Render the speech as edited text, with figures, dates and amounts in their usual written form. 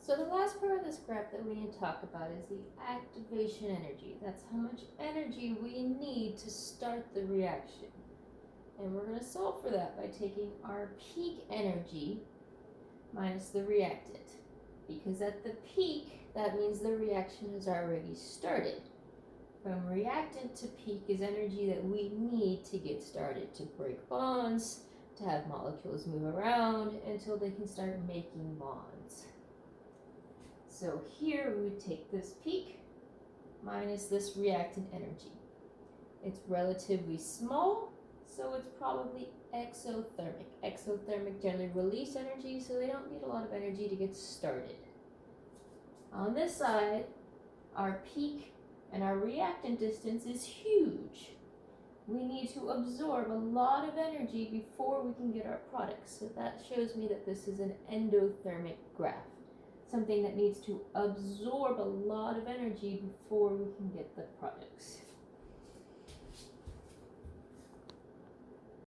So the last part of this graph that we need to talk about is the activation energy. That's how much energy we need to start the reaction. And we're going to solve for that by taking our peak energy minus the reactant. Because at the peak, that means the reaction has already started. From reactant to peak is energy that we need to get started, to break bonds, to have molecules move around until they can start making bonds. So here we would take this peak minus this reactant energy. It's relatively small, so it's probably exothermic. Exothermic generally release energy, so they don't need a lot of energy to get started. On this side, our peak and our reactant distance is huge. We need to absorb a lot of energy before we can get our products. So that shows me that this is an endothermic graph. Something that needs to absorb a lot of energy before we can get the products.